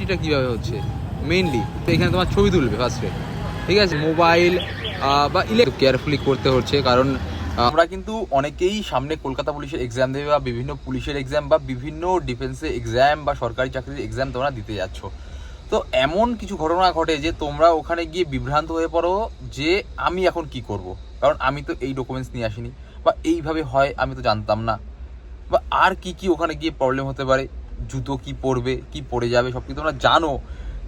এন্ট্রিটা কীভাবে হচ্ছে মেইনলি তো এখানে তোমার ছবি তুলবে ফার্স্টে, ঠিক আছে? মোবাইল বা কেয়ারফুলি করতে হচ্ছে, কারণ আমরা কিন্তু অনেকেই সামনে কলকাতা পুলিশের এক্সাম দেবে বা বিভিন্ন পুলিশের এক্সাম বা বিভিন্ন ডিফেন্সের এক্সাম বা সরকারি চাকরির এক্সাম তোমরা দিতে যাচ্ছ। তো এমন কিছু ঘটনা ঘটে যে তোমরা ওখানে গিয়ে বিভ্রান্ত হয়ে পড়ো যে আমি এখন কি করব, কারণ আমি তো এই ডকুমেন্টস নিয়ে আসিনি, বা এইভাবে হয় আমি তো জানতাম না, বা আর কি কি ওখানে গিয়ে প্রবলেম হতে পারে, জুতো কি পরবে কি পরে যাবে সব কিছু তোমরা জানো।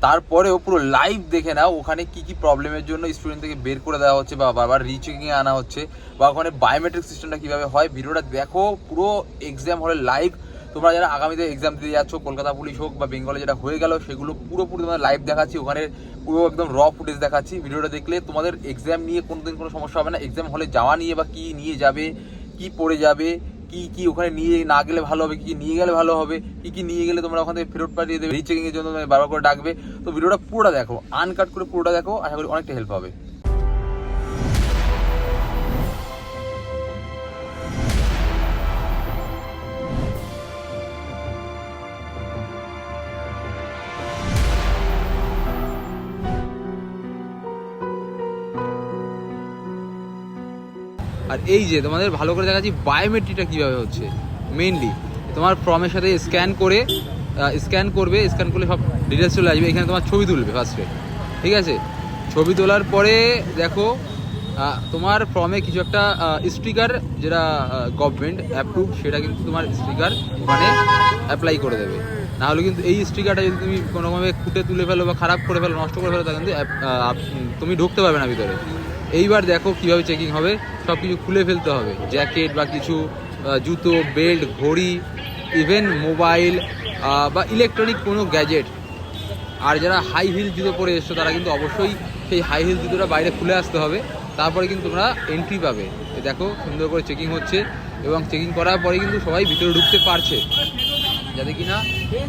তারপরেও পুরো লাইভ দেখে নাও ওখানে কি কি প্রবলেমের জন্য স্টুডেন্ট থেকে বের করে দেওয়া হচ্ছে বা বারবার রিচেকিংয়ে আনা হচ্ছে, বা ওখানে বায়োমেট্রিক সিস্টেমটা কীভাবে হয়। ভিডিওটা দেখো পুরো এক্সাম হলে লাইভ। তোমরা যারা আগামীতে এক্সাম দিতে যাচ্ছ, কলকাতা পুলিশ হোক বা বেঙ্গলে যেটা হয়ে গেল, সেগুলো পুরোপুরি তোমাদের লাইভ দেখাচ্ছি, ওখানে পুরো একদম র ফুটেজ দেখাচ্ছি। ভিডিওটা দেখলে তোমাদের এক্সাম নিয়ে কোনোদিন কোনো সমস্যা হবে না। এক্সাম হলে যাওয়া নিয়ে বা কী নিয়ে যাবে, কি পড়ে যাবে, কি কি ওখানে নিয়ে না গেলে ভালো হবে, কি কি নিয়ে গেলে ভালো হবে, কি কি নিয়ে গেলে তোমরা ওখান থেকে ফেরত পাঠিয়ে দেবে, রিচেকিং এর জন্য বারবার করে ডাকবে। তো ভিডিওটা পুরোটা দেখো, আনকাট করে পুরোটা দেখো, আশা করি অনেকটা হেল্প হবে। আর এই যে তোমাদের ভালো করে দেখাচ্ছি বায়োমেট্রিকটা কীভাবে হচ্ছে মেইনলি। তোমার ফর্মের সাথে স্ক্যান করবে, স্ক্যান করলে সব ডিটেলস চলে আসবে। এখানে তোমার ছবি তুলবে ফার্স্টে, ঠিক আছে? ছবি তোলার পরে দেখো তোমার ফর্মে কিছু একটা স্টিকার, যেটা গভর্নমেন্ট অ্যাপ্রুভ, সেটা কিন্তু তোমার স্টিকার ওখানে অ্যাপ্লাই করে দেবে। নাহলে কিন্তু এই স্টিকারটা যদি তুমি কোনোভাবে খুঁটে তুলে ফেলো বা খারাপ করে ফেলো, নষ্ট করে ফেলো, তাহলে কিন্তু তুমি ঢুকতে পারবে না ভিতরে। এইবার দেখো কীভাবে চেকিং হবে, সব কিছু খুলে ফেলতে হবে, জ্যাকেট বা কিছু জুতো, বেল্ট, ঘড়ি, ইভেন মোবাইল বা ইলেকট্রনিক কোনো গ্যাজেট। আর যারা হাই হিল জুতো পরে এসছো তারা কিন্তু অবশ্যই সেই হাই হিল জুতোটা বাইরে খুলে আসতে হবে, তারপরে কিন্তু তোমরা এন্ট্রি পাবে। দেখো সুন্দর করে চেকিং হচ্ছে, এবং চেকিং করার পরে কিন্তু সবাই ভিতরে ঢুকতে পারছে, যাতে কিনা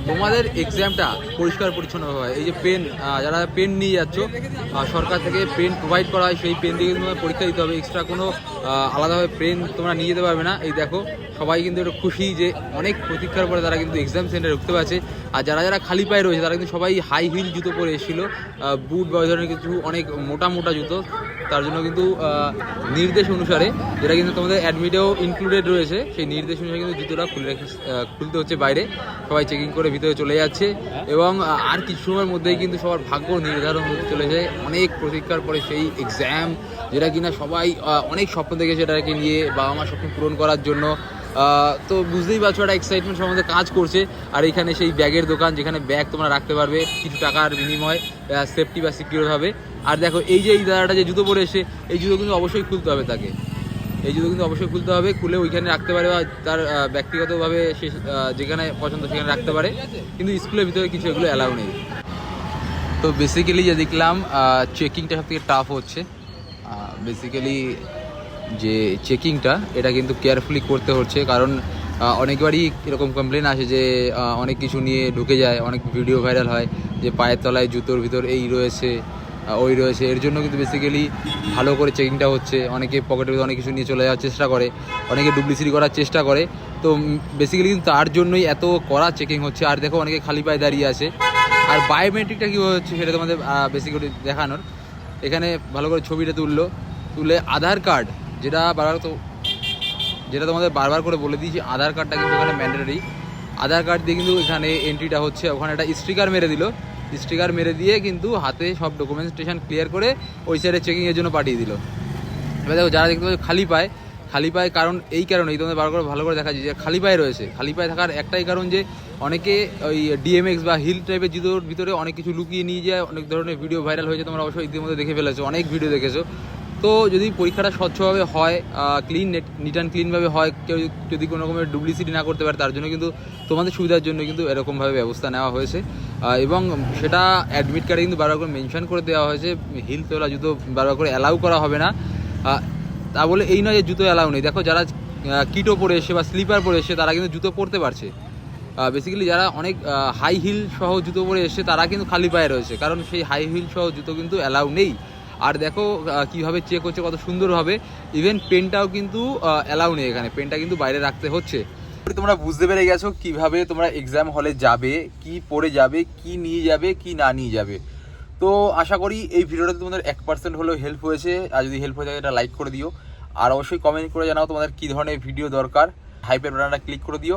তোমাদের এক্সামটা পরিষ্কার পরিচ্ছন্নভাবে হয়। এই যে পেন, যারা পেন নিয়ে যাচ্ছ, সরকার থেকে পেন প্রোভাইড করা হয়, সেই পেন দিয়ে কিন্তু তোমার পরীক্ষা দিতে হবে। এক্সট্রা কোনো আলাদাভাবে পেন তোমরা নিয়ে যেতে পারবে না। এই দেখো সবাই কিন্তু একটু খুশি যে অনেক প্রতীক্ষার পরে তারা কিন্তু এক্সাম সেন্টারে ঢুকতে পারছে। আর যারা যারা খালি পায়ে রয়েছে তারা কিন্তু সবাই হাই হিল জুতো পরে এসেছিলো, বুট বা ওই ধরনের কিছু অনেক মোটা মোটা জুতো। তার জন্য কিন্তু নির্দেশ অনুসারে, যেটা কিন্তু তোমাদের অ্যাডমিটেও ইনক্লুডেড রয়েছে, সেই নির্দেশ অনুসারে কিন্তু জুতোটা খুলতে হচ্ছে বাইরে। সবাই চেকিং করে ভিতরে চলে যাচ্ছে, এবং আর কিছু সময়ের মধ্যেই কিন্তু সবার ভাগ্য নির্ধারণ হতে চলেছে। অনেক প্রতীক্ষার পরে সেই এক্সাম, যেটা কিনা সবাই অনেক স্বপ্ন দেখেছে এটাকে নিয়ে, বাবা মার স্বপ্ন পূরণ করার জন্য। তো বুঝতেই পারছো একটা এক্সাইটমেন্ট সম্বন্ধে কাজ করছে। আর এখানে সেই ব্যাগের দোকান, যেখানে ব্যাগ তোমরা রাখতে পারবে কিছু টাকার বিনিময়ে, সেফটি বা সিকিউর হবে। আর দেখো এই যে এই দাদাটা যে জুতো পরে এসে, এই জুতো কিন্তু অবশ্যই খুলতে হবে তাকে, এই জুতো কিন্তু অবশ্যই খুলতে হবে, খুলে ওইখানে রাখতে পারে বা তার ব্যক্তিগতভাবে সে যেখানে পছন্দ সেখানে রাখতে পারে, কিন্তু স্কুলের ভিতরে কিছু এগুলো অ্যালাউ নেই। তো বেসিক্যালি যে দেখলাম চেকিংটা সব থেকে টাফ হচ্ছে। বেসিক্যালি যে চেকিংটা এটা কিন্তু কেয়ারফুলি করতে হচ্ছে, কারণ অনেকবারই এরকম কমপ্লেন আসে যে অনেক কিছু নিয়ে ঢুকে যায়, অনেক ভিডিও ভাইরাল হয় যে পায়ের তলায় জুতোর ভিতর এই রয়েছে ওই রয়েছে। এর জন্য কিন্তু বেসিক্যালি ভালো করে চেকিংটা হচ্ছে। অনেকে পকেটের ভিতরে অনেক কিছু নিয়ে চলে যাওয়ার চেষ্টা করে, অনেকে ডুপ্লিসিটি করার চেষ্টা করে। তো বেসিক্যালি কিন্তু তার জন্যই এত কড়া চেকিং হচ্ছে। আর দেখো অনেকে খালি পায়ে দাঁড়িয়ে আছে। আর বায়োমেট্রিকটা কীভাবে হচ্ছে সেটা তোমাদের বেসিক্যালি দেখানোর, এখানে ভালো করে ছবিটা তুলে আধার কার্ড, যেটা তোমাদের বারবার করে বলে দিয়েছি, আধার কার্ডটা কিন্তু এখানে ম্যান্ডেটরি। আধার কার্ড দিয়ে কিন্তু এখানে এন্ট্রিটা হচ্ছে। ওখানে একটা স্টিকার মেরে দিল, স্টিকার মেরে দিয়ে কিন্তু হাতে সব ডকুমেন্টেশন ক্লিয়ার করে ওই সাইডে চেকিংয়ের জন্য পাঠিয়ে দিল। এবার দেখো যারা দেখতে পাচ্ছ খালি পায়, কারণ এই কারণেই তোমাদের বারবার করে ভালো করে দেখাচ্ছি যে খালি পায়ে রয়েছে। খালি পায়ে থাকার একটাই কারণ যে অনেকে ওই ডিএমএক্স বা হিল টাইপের জুতোর ভিতরে অনেক কিছু লুকিয়ে নিয়ে যায়, অনেক ধরনের ভিডিও ভাইরাল হয়েছে, তোমরা অবশ্যই ইতিমধ্যে দেখে ফেলেছো, অনেক ভিডিও দেখেছো। তো যদি পরীক্ষাটা স্বচ্ছভাবে হয়, নিট অ্যান্ড ক্লিনভাবে হয়, কেউ যদি কোনো রকমের ডুপ্লিসিটি না করতে পারে, তার জন্য কিন্তু তোমাদের সুবিধার জন্য কিন্তু এরকমভাবে ব্যবস্থা নেওয়া হয়েছে। এবং সেটা অ্যাডমিট কার্ডে কিন্তু বারবার করে মেনশন করে দেওয়া হয়েছে, হিল তোলা জুতো বারবার করে অ্যালাউ করা হবে না। তা বলে এই নয় যে জুতো অ্যালাউ নেই। দেখো যারা কিটো পরে এসে বা স্লিপার পরে এসে তারা কিন্তু জুতো পরতে পারছে। বেসিক্যালি যারা অনেক হাই হিল সহ জুতো পরে এসে তারা কিন্তু খালি পায়ে রয়েছে, কারণ সেই হাই হিল সহ জুতো কিন্তু অ্যালাউ নেই। আর দেখো কীভাবে চেক হচ্ছে কত সুন্দরভাবে, ইভেন পেনটাও কিন্তু অ্যালাউ নেই এখানে, পেনটা কিন্তু বাইরে রাখতে হচ্ছে। তোমরা বুঝতে পেরে গেছো কিভাবে তোমরা এক্সাম হলে যাবে, কি পড়ে যাবে, কি নিয়ে যাবে, কি না নিয়ে যাবে। তো আশা করি এই ভিডিওটাতে তোমাদের 1% হলেও হেল্প হয়েছে। আর যদি হেল্প হয়ে থাকে এটা লাইক করে দিও, আর অবশ্যই কমেন্ট করে জানাও তোমাদের কী ধরনের ভিডিও দরকার। হাইপের বাটনটা ক্লিক করে দিও।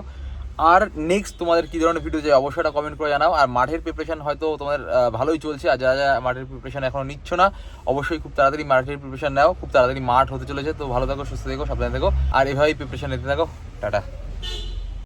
আর নেক্সট তোমাদের কী ধরনের ভিডিও চাই অবশ্যই এটা কমেন্ট করে জানাও। আর মাঠের প্রিপারেশন হয়তো তোমাদের ভালোই চলছে, আর যারা যারা মাঠের প্রিপারেশন এখনও নিচ্ছ না অবশ্যই খুব তাড়াতাড়ি মাঠের প্রিপারেশন নাও। খুব তাড়াতাড়ি মাঠ হতে চলেছে। তো ভালো থাকো, সুস্থ থেকো, সাবধানে থেকো, আর এভাবেই প্রিপারেশন নিতে থাকো। টাটা।